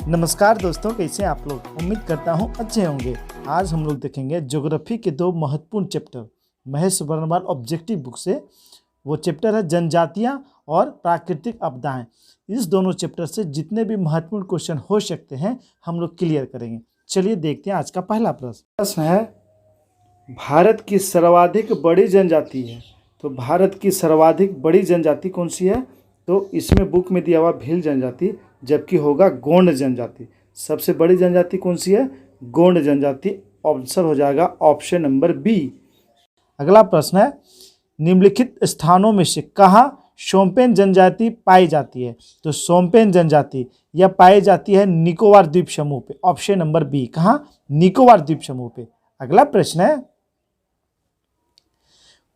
नमस्कार दोस्तों, कैसे हैं आप लोग। उम्मीद करता हूं अच्छे होंगे। आज हम लोग देखेंगे ज्योग्राफी के दो महत्वपूर्ण chapter Mahesh Varnwal objective book से। वो चैप्टर है जनजातियां और प्राकृतिक आपदाएं। इस दोनों चैप्टर से जितने भी महत्वपूर्ण क्वेश्चन हो सकते हैं हम लोग क्लियर करेंगे। चलिए देखते हैं आज का पहला प्रश्न है, भारत की सर्वाधिक बड़ी जनजाति है। तो भारत की सर्वाधिक बड़ी जनजाति कौन सी है? तो इसमें बुक में दिया हुआ भील जनजाति, जबकि होगा गोंड जनजाति। सबसे बड़ी जनजाति कौन सी है? गोंड जनजाति। आंसर हो जाएगा ऑप्शन नंबर बी। अगला प्रश्न है, निम्नलिखित स्थानों में से कहाँ शोम्पेन जनजाति पाई जाती है? तो शोम्पेन जनजाति यह पाई जाती है निकोबार द्वीप समूह पे। Option number B. कहाँ? निकोबार द्वीप समूह पे। अगला प्रश्न है,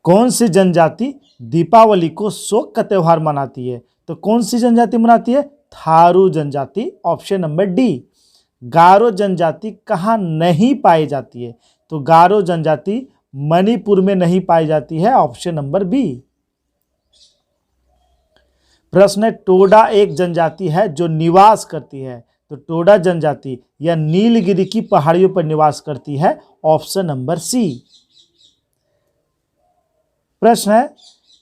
कौन सी जनजाति दीपावली को शोक का त्योहार मनाती है? तो कौन सी जनजाति मनाती है? थारू जनजाति। Option number D. गारो जनजाति कहाँ नहीं पाई जाती है? तो गारो जनजाति मणिपुर में नहीं पाई जाती है। Option number B. प्रश्न है, टोडा एक जनजाति है जो निवास करती है। तो टोडा जनजाति यह नीलगिरी की पहाड़ियों पर निवास करती है। Option number C. प्रश्न है,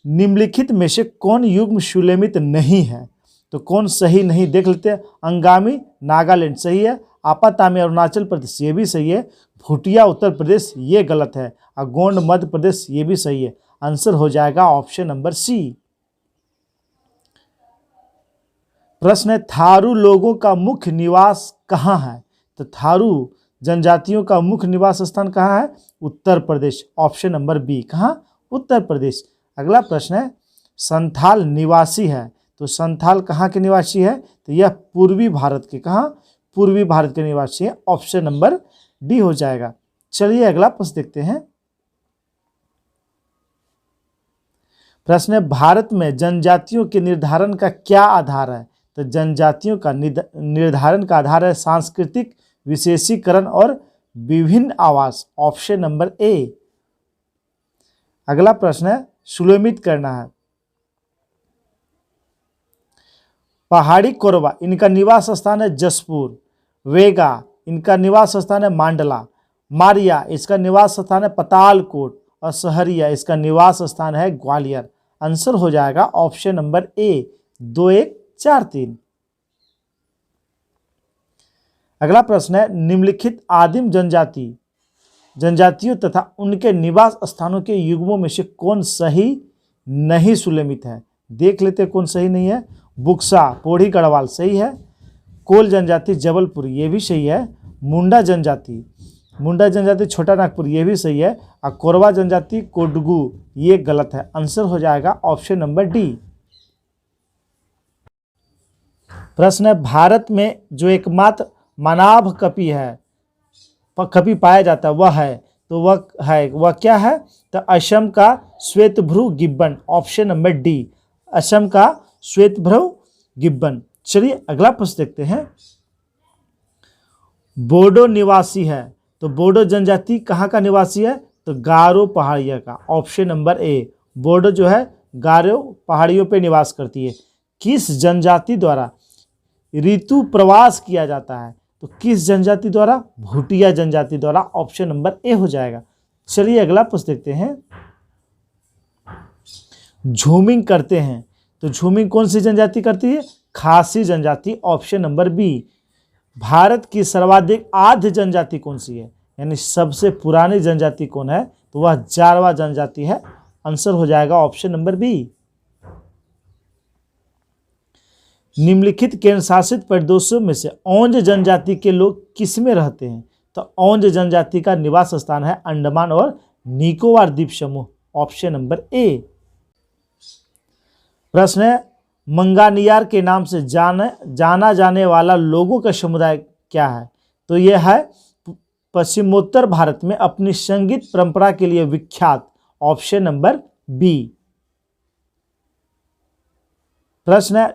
निम्नलिखित में से कौन युग्म सुलेमित नहीं है? तो कौन सही नहीं, देख लेते हैं। अंगामी नागालैंड सही है, आपातामी अरुणाचल प्रदेश ये भी सही है, भूटिया उत्तर प्रदेश ये गलत है, और गोंड मध्य प्रदेश ये भी सही है। आंसर हो जाएगा ऑप्शन नंबर सी। प्रश्न है, थारू लोगों का मुख्य निवास कहाँ है? तो थारू जनजातियों का मुख्य निवास स्थान कहाँ है? Uttar Pradesh. Option number B. कहाँ? उत्तर प्रदेश। अगला प्रश्न है, संथाल निवासी है। तो संथाल कहाँ के निवासी है? तो यह पूर्वी भारत के, कहाँ? पूर्वी भारत के निवासी है। ऑप्शन नंबर डी हो जाएगा। चलिए अगला प्रश्न देखते हैं। प्रश्न है, भारत में जनजातियों के निर्धारण का क्या आधार है? तो जनजातियों का निर्धारण का आधार है सांस्कृतिक विशेषीकरण और विभिन्न आवास। Option number A. अगला प्रश्न है, सुलेमित करना है। पहाड़ी कोरवा इनका निवास स्थान है जसपुर। वेगा इनका निवास स्थान है मांडला। मारिया इसका निवास स्थान है पतालकोट। और सहरिया इसका निवास स्थान है ग्वालियर। आंसर हो जाएगा ऑप्शन नंबर ए, 2143। अगला प्रश्न है, निम्नलिखित आदिम जनजातियों तथा उनके निवास स्थानों के युग्मों में से कौन सही नहीं सुलेमित है? देख लेते हैं कौन सही नहीं है। बुक्सा पोढ़ी गढ़वाल सही है। कोल जनजाति जबलपुर ये भी सही है। मुंडा जनजाति छोटा नागपुर ये भी सही है। और कोरवा जनजाति कोडगू ये गलत है। आंसर हो जाएगा ऑप्शन नंबर डी। प्रश्न है, भारत में जो एकमात्र मनाभ कपि पाया जाता है वह क्या है? तो असम का श्वेतभ्रू gibbon. Option number D, Assam का श्वेतभ्रू गिब्बन। चलिए अगला प्रश्न देखते हैं। बोडो निवासी है। तो बोडो जनजाति कहाँ का निवासी है? तो गारो पहाड़िया का। Option number A. बोडो जो है गारो पहाड़ियों पे निवास करती है। किस जनजाति द्वारा ऋतु प्रवास किया जाता है? तो किस जनजाति द्वारा? भूटिया जनजाति द्वारा। ऑप्शन नंबर ए हो जाएगा। चलिए अगला प्रश्न देखते हैं। झूमिंग करते हैं। तो झूमिंग कौन सी जनजाति करती है? खासी जनजाति। Option number B. भारत की सर्वाधिक आद्य जनजाति कौन सी है? यानी सबसे पुरानी जनजाति कौन है? तो वह जारवा जनजाति है। आंसर हो जाएगा ऑप्शन नंबर बी। निम्नलिखित केंद्र शासित प्रदेशों में से औंज जनजाति के लोग किस में रहते हैं? तो औंज जनजाति का निवास स्थान है अंडमान और निकोबार द्वीप समूह। Option number A. प्रश्न है, मंगानियार के नाम से जाना जाने वाला लोगों का समुदाय क्या है? तो यह है पश्चिमोत्तर भारत में अपनी संगीत परंपरा के लिए विख्यात। Option number B. प्रश्न है,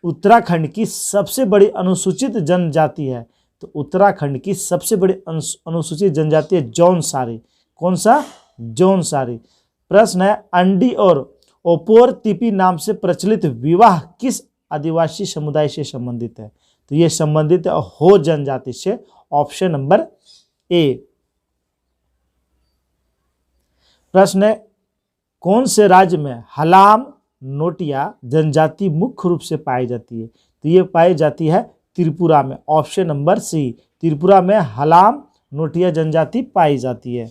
उत्तराखंड की सबसे बड़ी अनुसूचित जनजाति है। तो उत्तराखंड की सबसे बड़ी अनुसूचित जनजाति है जौनसारी। कौन सा? जौनसारी। प्रश्न है, अंडी और ओपोर तिपी नाम से प्रचलित विवाह किस आदिवासी समुदाय से संबंधित है? तो ये संबंधित है हो जनजाति से, ऑप्शन नंबर ए। प्रश्न है, कौन से राज्य में हलाम नोटिया जनजाति मुख्य रूप से पाई जाती है? तो ये पाई जाती है त्रिपुरा में, ऑप्शन नंबर सी। त्रिपुरा में हलाम नोटिया जनजाति पाई जाती है।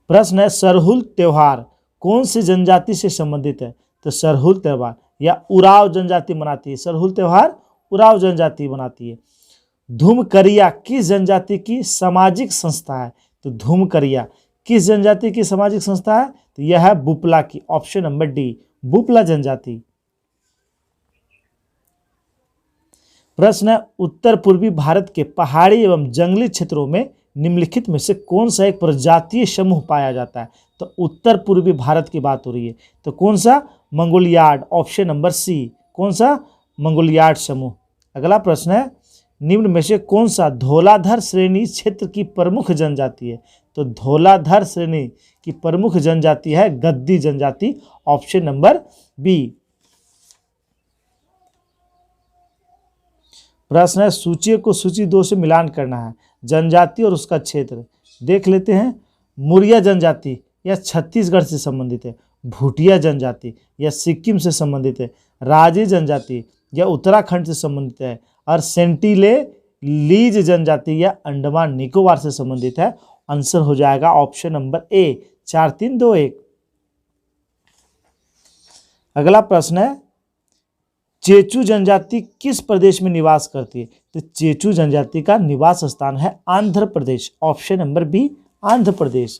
प्रश्न है, सरहुल त्योहार कौन सी जनजाति से संबंधित है? तो सरहुल त्योहार या उराव जनजाति मनाती है। सरहुल त्योहार उराव जनजाति मनाती है। धूमकरिया किस जनजाति की सामाजिक संस्था है? तो धूमकरिया किस जनजाति की सामाजिक संस्था है? तो यह है बुपला की, ऑप्शन नंबर डी, बुपला जनजाति। प्रश्न है, उत्तर पूर्वी भारत के पहाड़ी एवं जंगली क्षेत्रों में निम्नलिखित में से कौन सा एक प्रजातीय समूह पाया जाता है? तो उत्तर पूर्वी भारत की बात हो रही है, तो कौन सा? मंगोलियाड, ऑप्शन नंबर सी। कौन सा? मंगोलियाड समूह। अगला प्रश्न है, निम्न में से कौन सा धौलाधर श्रेणी क्षेत्र की प्रमुख जनजाति है? तो धौलाधर श्रेणी की प्रमुख जनजाति है गद्दी जनजाति, ऑप्शन नंबर बी। प्रश्न है, सूची को सूची 2 से मिलान करना है। जनजाति और उसका क्षेत्र देख लेते हैं। मुरिया जनजाति यह छत्तीसगढ़ से संबंधित है। भूटिया जनजाति यह सिक्किम से संबंधित है। राजी जनजाति यह उत्तराखंड से संबंधित है। और सेंटिले लीज जनजाति यह अंडमान निकोबार से संबंधित है। आंसर हो जाएगा ऑप्शन नंबर ए, 4 3 2 1। अगला प्रश्न है, चेचू जनजाति किस प्रदेश में निवास करती है? तो चेचू जनजाति का निवास स्थान है Andhra Pradesh, option number B, Andhra Pradesh.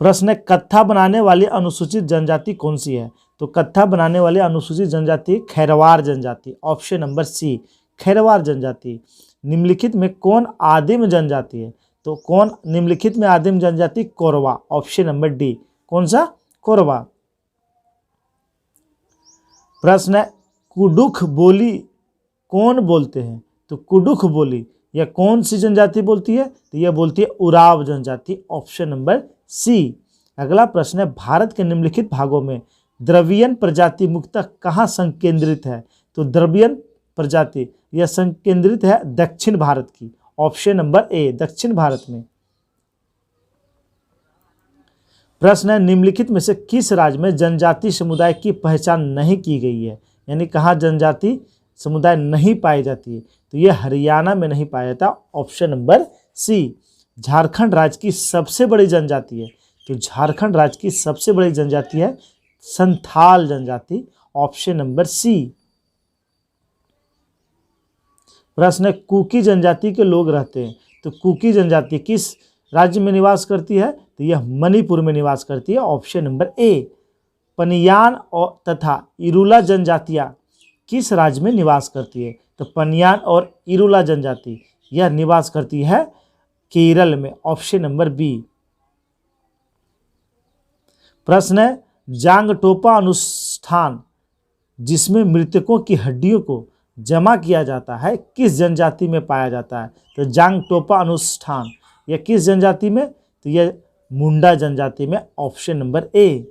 प्रश्न है, कत्था बनाने वाली अनुसूचित जनजाति कौन सी है? तो कत्था बनाने वाली अनुसूचित जनजाति खैरवार जनजाति, ऑप्शन नंबर सी, खैरवार जनजाति। निम्नलिखित में कौन आदिम जनजाति है? तो कौन निम्नलिखित में आदिम जनजाति? Korwa, option number D. कौन सा? कोरवा। प्रश्न है, कुडुख बोली कौन बोलते हैं? तो कुडुख बोली यह कौन सी जनजाति बोलती है? तो यह बोलती है उराव जनजाति, ऑप्शन नंबर सी। अगला प्रश्न है, भारत के निम्नलिखित भागों में द्रविड़ियन प्रजाति मुख्यतः कहाँ संकेंद्रित है? तो द्रविड़ियन प्रजाति यह संकेंद्रित है दक्षिण भारत की, ऑप्शन नंबर ए, दक्षिण भारत में। प्रश्न है, निम्नलिखित में से किस राज्य में जनजाति समुदाय की पहचान नहीं की गई है? यानी कहाँ जनजाति समुदाय नहीं पाई जाती है? तो यह हरियाणा में नहीं पाया जाता, ऑप्शन नंबर सी। झारखंड राज्य की सबसे बड़ी जनजाति है? तो झारखंड राज्य की सबसे बड़ी जनजाति है संथाल जनजाति, ऑप्शन नंबर सी। प्रश्न है, कुकी जनजाति के लोग रहते हैं, तो कुकी जनजाति किस राज्य में निवास करती है? तो यह मणिपुर में निवास करती है, ऑप्शन नंबर ए। पनियान और तथा इरुला जनजातियां किस राज्य में निवास करती है? तो पनियान और इरुला जनजाति यह निवास करती है केरल में, ऑप्शन नंबर बी। प्रश्न है, जांगटोपा अनुष्ठान जिसमें मृतकों की हड्डियों को जमा किया जाता है किस जनजाति में पाया जाता है? तो जांगटोपा अनुष्ठान यह किस जनजाति में? तो यह मुंडा जनजाति में, ऑप्शन नंबर ए।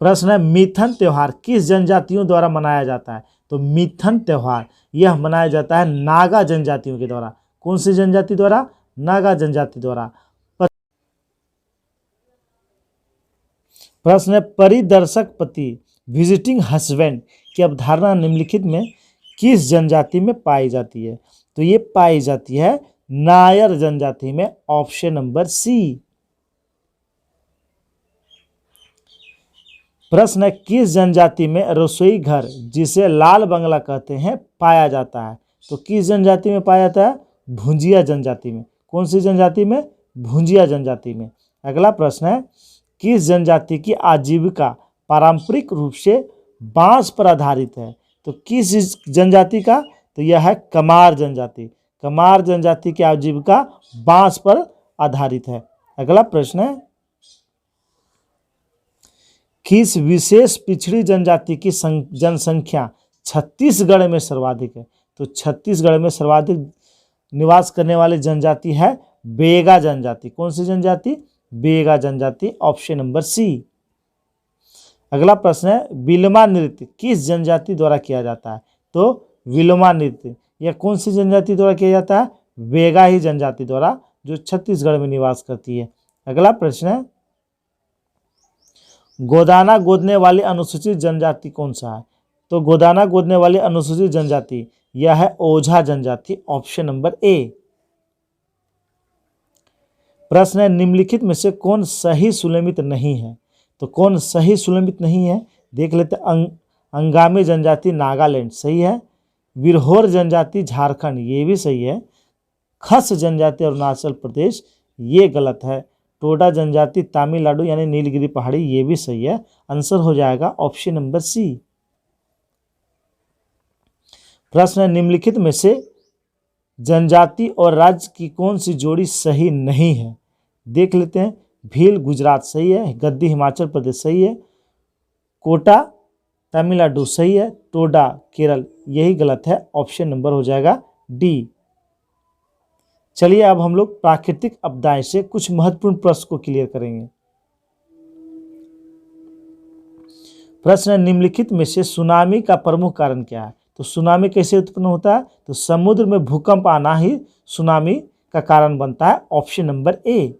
प्रश्न है, मिथन त्योहार किस जनजातियों द्वारा मनाया जाता है? तो मिथन त्योहार यह मनाया जाता है नागा जनजातियों के द्वारा। कौन सी जनजाति द्वारा? नागा जनजाति द्वारा। प्रश्न है, परिदर्शक पति विजिटिंग हस्बैंड की अवधारणा निम्नलिखित में किस जनजाति में पाई जाती है? तो ये पाई जाती है नायर जनजाति में, ऑप्शन नंबर सी। प्रश्न है, किस जनजाति में रसोई घर जिसे लाल बंगला कहते हैं पाया जाता है? तो किस जनजाति में पाया जाता है? भुंजिया जनजाति में। कौन सी जनजाति में? भुंजिया जनजाति में। अगला प्रश्न है, किस जनजाति की आजीविका पारंपरिक रूप से बांस पर आधारित है? तो किस जनजाति का? तो यह है कमार जनजाति। कमार जनजाति की आजीविका बांस पर आधारित है। अगला प्रश्न है, किस विशेष पिछड़ी जनजाति की जनसंख्या छत्तीसगढ़ में सर्वाधिक है। तो छत्तीसगढ़ में सर्वाधिक निवास करने वाली जनजाति है बेगा जनजाति। कौन सी जनजाति? बेगा जनजाति, ऑप्शन नंबर सी। अगला प्रश्न है, विलमा नृत्य किस जनजाति द्वारा किया जाता है? तो विलमा नृत्य यह कौन सी जनजाति द्वारा किया जाता है? बेगा ही जनजाति द्वारा, जो छत्तीसगढ़ में निवास करती है। अगला प्रश्न है, गोदाना गोदने वाली अनुसूचित जनजाति कौन सा है? तो गोदाना गोदने वाली अनुसूचित जनजाति यह है ओझा जनजाति, ऑप्शन नंबर ए। प्रश्न है, निम्नलिखित में से कौन सही सुलेमित नहीं है? तो कौन सही सुलेमित नहीं है? देख लेते। अंगामी जनजाति नागालैंड सही है। बिरहोर जनजाति झारखंड ये भी सही है। खस जनजाति अरुणाचल प्रदेश ये गलत है। टोडा जनजाति तमिलनाडु यानी नीलगिरी पहाड़ी ये भी सही है। आंसर हो जाएगा ऑप्शन नंबर सी। प्रश्न है, निम्नलिखित में से जनजाति और राज्य की कौन सी जोड़ी सही नहीं है? देख लेते हैं। भील गुजरात सही है। गद्दी हिमाचल प्रदेश सही है। कोटा तमिलनाडु सही है। टोडा केरल यही गलत है। ऑप्शन नंबर हो जाएगा डी। चलिए अब हम लोग प्राकृतिक आपदाएं से कुछ महत्वपूर्ण प्रश्न को क्लियर करेंगे। प्रश्न है, निम्नलिखित में से सुनामी का प्रमुख कारण क्या है? तो सुनामी कैसे उत्पन्न होता है? तो समुद्र में भूकंप आना ही सुनामी का कारण बनता है। Option number A.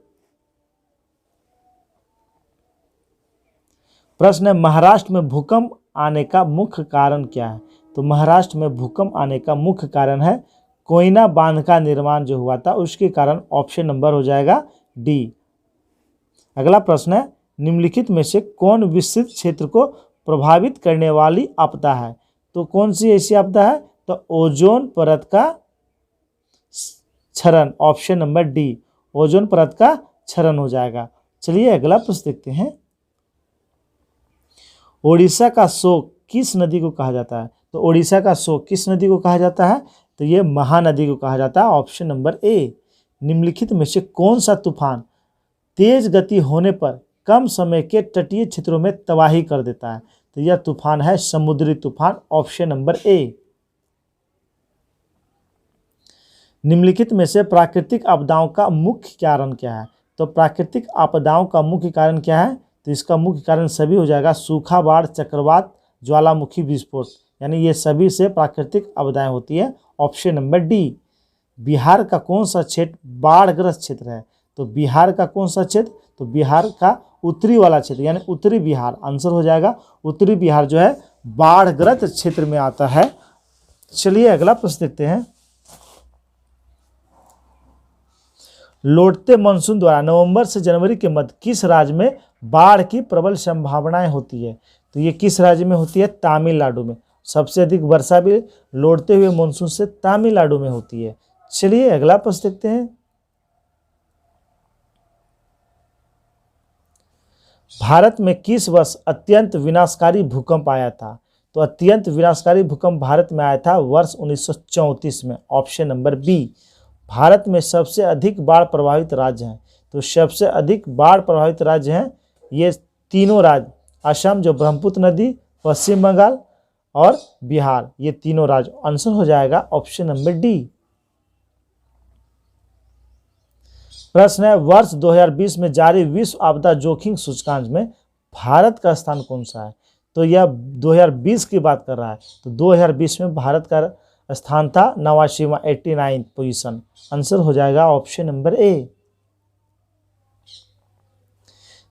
प्रश्न है, महाराष्ट्र में भूकंप आने का मुख्य कारण क्या है? तो महाराष्ट्र में भूकंप आने का मुख्य कारण है कोयना बांध का निर्माण जो हुआ था उसके कारण। ऑप्शन नंबर हो जाएगा डी। अगला प्रश्न है, निम्नलिखित में से कौन विस्तृत क्षेत्र को प्रभावित करने वाली आपदा है? तो कौन सी ऐसी आपदा है? तो ओजोन परत का क्षरण, ऑप्शन नंबर डी। ओजोन परत का क्षरण हो जाएगा। चलिए अगला प्रश्न देखते हैं। ओडिशा का शोक किस नदी को कहा जाता है? तो ओडिशा का शोक किस नदी को कहा जाता है? तो ये महानदी को कहा जाता है। Option number A. निम्नलिखित में से कौन सा तूफान तेज गति होने पर कम समय के तटीय क्षेत्रों में तबाही कर देता है? तो यह तूफान है समुद्री तूफान। Option number A. निम्नलिखित में से प्राकृतिक आपदाओं का मुख्य कारण क्या है? तो प्राकृतिक आपदाओं का मुख्य कारण क्या है? तो इसका मुख्य कारण सभी हो जाएगा सूखा, बाढ़, चक्रवात, ज्वालामुखी विस्फोट, यानी ये सभी से प्राकृतिक आपदाएं होती है। Option number D. बिहार का कौन सा क्षेत्र बाढ़ग्रस्त क्षेत्र है? तो बिहार का कौन सा क्षेत्र? तो बिहार का उत्तरी वाला क्षेत्र यानी उत्तरी बिहार। आंसर हो जाएगा उत्तरी बिहार जो है बाढ़ग्रस्त क्षेत्र में आता है। चलिए अगला प्रश्न देखते हैं। लौटते मानसून द्वारा नवंबर से जनवरी के मध्य किस राज्य में बाढ़ की प्रबल संभावनाएं होती है? तो ये किस राज्य में होती है? तमिलनाडु में। सबसे अधिक वर्षा भी लौटते हुए मानसून से तमिलनाडु में होती है। चलिए अगला प्रश्न देखते हैं। भारत में किस वर्ष अत्यंत विनाशकारी भूकंप आया था? तो अत्यंत विनाशकारी भूकंप भारत में आया था वर्ष 1934 में। Option number B. भारत में सबसे अधिक बाढ़ प्रभावित राज्य हैं। तो सबसे अधिक बाढ़ प्रभावित राज्य हैं ये तीनों राज्य, असम जो ब्रह्मपुत्र नदी, पश्चिम बंगाल और बिहार, ये तीनों राज्य। आंसर हो जाएगा ऑप्शन नंबर डी। प्रश्न है, वर्ष 2020 में जारी विश्व आपदा जोखिम सूचकांक में भारत का स्थान कौन सा है? तो यह 2020 की बात कर रहा है। तो 2020 में भारत का स्थान था 89वां 89 पोजीशन। आंसर हो जाएगा ऑप्शन नंबर ए।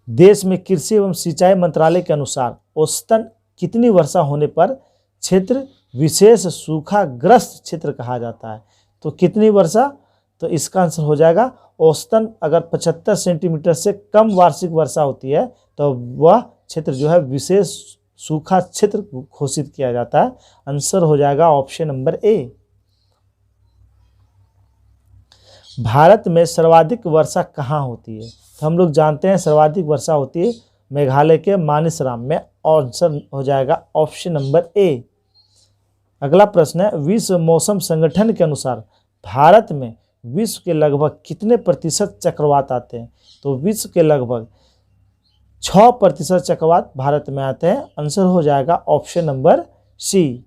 देश में कृषि एवं सिंचाई मंत्रालय के अनुसार औसतन कितनी वर्षा होने पर क्षेत्र विशेष सूखाग्रस्त क्षेत्र कहा जाता है? तो कितनी वर्षा? तो इसका आंसर हो जाएगा औसतन अगर 75 सेंटीमीटर से कम वार्षिक वर्षा होती है तो वह क्षेत्र जो है विशेष सूखा क्षेत्र घोषित किया जाता है। आंसर हो जाएगा ऑप्शन नंबर ए। भारत में सर्वाधिक वर्षा कहाँ होती है? तो हम लोग जानते हैं सर्वाधिक वर्षा होती है मेघालय के मानसराम में। आंसर हो जाएगा ऑप्शन नंबर ए। अगला प्रश्न है, विश्व मौसम संगठन के अनुसार भारत में विश्व के लगभग कितने प्रतिशत चक्रवात आते हैं? तो विश्व के लगभग 6% चक्रवात भारत में आते हैं। आंसर हो जाएगा ऑप्शन नंबर सी।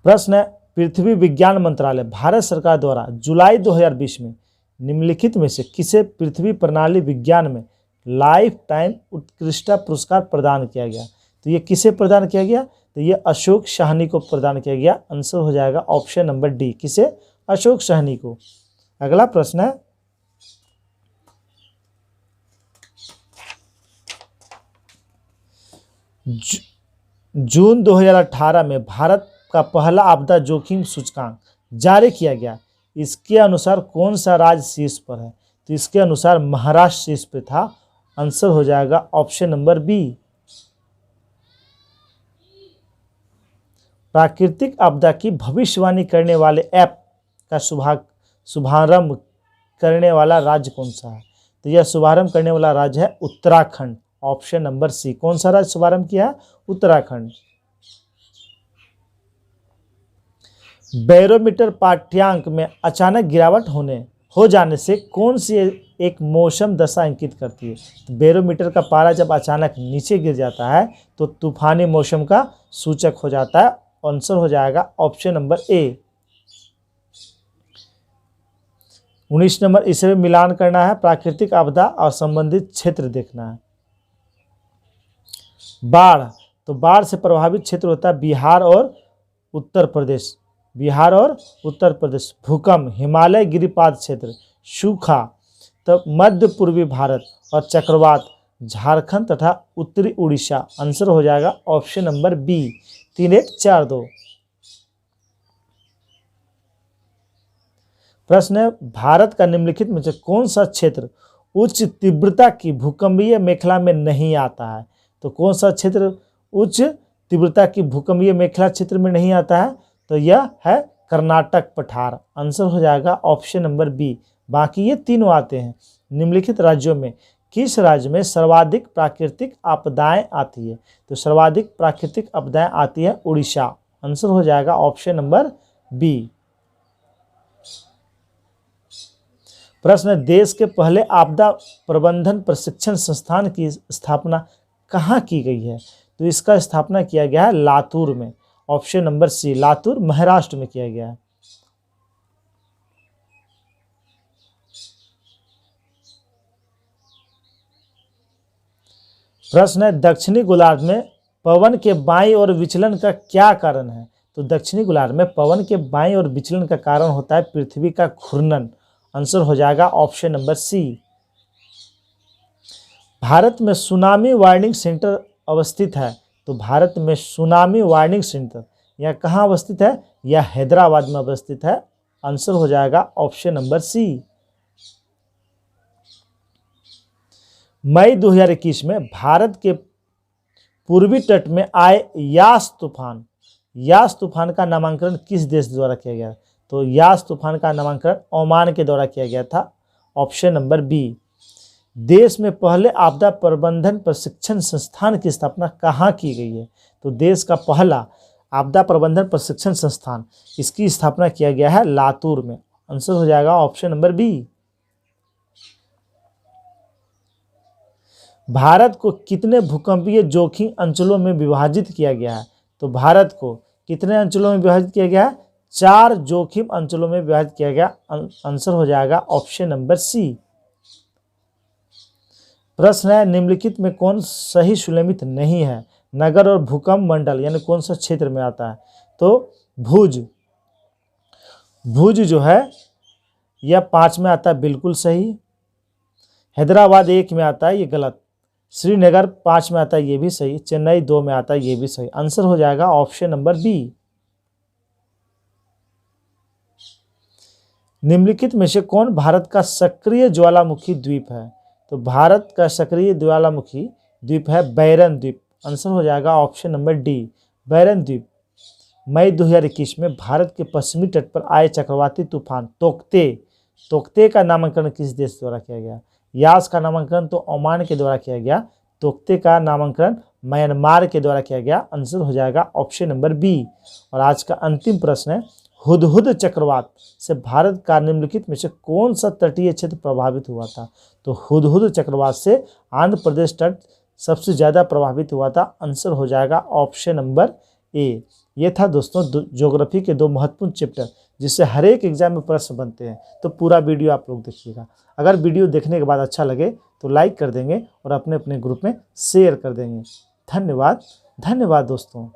प्रश्न है, पृथ्वी विज्ञान मंत्रालय भारत सरकार द्वारा जुलाई 2020 में निम्नलिखित में से किसे पृथ्वी प्रणाली विज्ञान में लाइफ टाइम उत्कृष्टता पुरस्कार प्रदान किया गया? तो ये किसे प्रदान किया गया? तो ये अशोक साहनी को प्रदान किया गया। आंसर हो जाएगा ऑप्शन नंबर डी, किसे? अशोक साहनी को। अगला प्रश्न है, जून 2018 में भारत का पहला आपदा जोखिम सूचकांक जारी किया गया। इसके अनुसार कौन सा राज्य शीर्ष पर है? तो इसके अनुसार महाराष्ट्र शीर्ष पे था। आंसर हो जाएगा ऑप्शन नंबर बी। प्राकृतिक आपदा की भविष्यवाणी करने वाले ऐप का शुभारंभ करने वाला राज्य कौन सा है? तो यह शुभारंभ करने वाला राज्य है उत्तराखंड। ऑप्शन नंबर सी। कौन सा राज्य शुभारंभ किया? उत्तराखंड। बैरोमीटर पाठ्यांक में अचानक गिरावट हो जाने से कौन सी एक मौसम दशा इंगित करती है? तो बैरोमीटर का पारा जब अचानक नीचे गिर जाता है तो तूफानी मौसम का सूचक हो जाता है। आंसर हो जाएगा ऑप्शन नंबर ए। 19 नंबर, इसे मिलान करना है, प्राकृतिक आपदा और संबंधित क्षेत्र देखना है। बाढ़, तो बाढ़ से प्रभावित क्षेत्र होता है बिहार और उत्तर प्रदेश। बिहार और उत्तर प्रदेश। भूकंप, हिमालय गिरिपाद क्षेत्र। सूखा, तो मध्य पूर्वी भारत। और चक्रवात, झारखंड तथा उत्तरी उड़ीसा। आंसर हो जाएगा ऑप्शन नंबर बी, 3142। प्रश्न है, भारत का निम्नलिखित में से कौन सा क्षेत्र उच्च तीव्रता की भूकंपीय मेखला में नहीं आता है? तो कौन सा क्षेत्र उच्च तीव्रता की भूकंपीय मेखला क्षेत्र में नहीं आता है? तो यह है कर्नाटक पठार। आंसर हो जाएगा ऑप्शन नंबर बी। बाकी ये तीनों आते हैं। निम्नलिखित राज्यों में किस राज्य में सर्वाधिक प्राकृतिक आपदाएं आती है? तो सर्वाधिक प्राकृतिक आपदाएं आती है उड़ीसा। आंसर हो जाएगा ऑप्शन नंबर बी। प्रश्न, देश के पहले आपदा प्रबंधन प्रशिक्षण संस्थान की स्थापना कहाँ की गई है? तो इसका स्थापना किया गया है लातूर में। Option number C, Latur Maharashtra में किया गया है। प्रश्न है, दक्षिणी गोलार्ध में पवन के बाईं ओर विचलन का क्या कारण है? तो दक्षिणी गोलार्ध में पवन के बाईं ओर विचलन का कारण होता है पृथ्वी का घूर्णन। आंसर हो जाएगा ऑप्शन नंबर सी। भारत में सुनामी वार्निंग सेंटर अवस्थित है। तो भारत में सुनामी वार्निंग सेंटर यह कहाँ अवस्थित है? यह हैदराबाद में अवस्थित है। आंसर हो जाएगा ऑप्शन नंबर सी। मई 2021 में भारत के पूर्वी तट में आए यास तूफान का नामकरण किस देश द्वारा किया गया? तो यास तूफान का नामकरण ओमान के द्वारा किया गया था। Option number B. देश में पहले आपदा प्रबंधन प्रशिक्षण संस्थान की स्थापना कहाँ की गई है? तो देश का पहला आपदा प्रबंधन प्रशिक्षण संस्थान, इसकी स्थापना किया गया है लातूर में। आंसर हो जाएगा ऑप्शन नंबर बी। भारत को कितने भूकंपीय जोखिम अंचलों में विभाजित किया गया है? तो भारत को कितने अंचलों में विभाजित किया गया है? 4 जोखिम अंचलों में विभाजित किया गया। आंसर हो जाएगा ऑप्शन नंबर सी। प्रश्न है, निम्नलिखित में कौन सही सुमेलित नहीं है? नगर और भूकंप मंडल यानी कौन सा क्षेत्र में आता है? तो भुज जो है यह 5 में आता है, बिल्कुल सही। हैदराबाद 1 में आता है, ये गलत। श्रीनगर 5 में आता है, ये भी सही। चेन्नई 2 में आता है, ये भी सही। आंसर हो जाएगा ऑप्शन नंबर बी। निम्नलिखित में से कौन भारत का सक्रिय ज्वालामुखी द्वीप है? तो भारत का सक्रिय ज्वालामुखी द्वीप है बैरन द्वीप। आंसर हो जाएगा ऑप्शन नंबर डी, बैरन द्वीप। मई 2021 में भारत के पश्चिमी तट पर आए चक्रवाती तूफान तोकते का नामकरण किस देश द्वारा किया गया? यास का नामकरण तो ओमान के द्वारा किया गया, तोकते का नामकरण म्यांमार के द्वारा किया गया। आंसर हो जाएगा ऑप्शन नंबर बी। और आज का अंतिम प्रश्न है, हुदहुद चक्रवात से भारत का निम्नलिखित में से कौन सा तटीय क्षेत्र प्रभावित हुआ था? तो हुदहुद चक्रवात से आंध्र प्रदेश तट सबसे ज़्यादा प्रभावित हुआ था। आंसर हो जाएगा ऑप्शन नंबर ए। ये था दोस्तों ज्योग्राफी के 2 महत्वपूर्ण चैप्टर जिससे हर एक एग्जाम में प्रश्न बनते हैं। तो पूरा वीडियो आप लोग देखिएगा। अगर वीडियो देखने के बाद अच्छा लगे तो लाइक कर देंगे और अपने अपने ग्रुप में शेयर कर देंगे। धन्यवाद दोस्तों।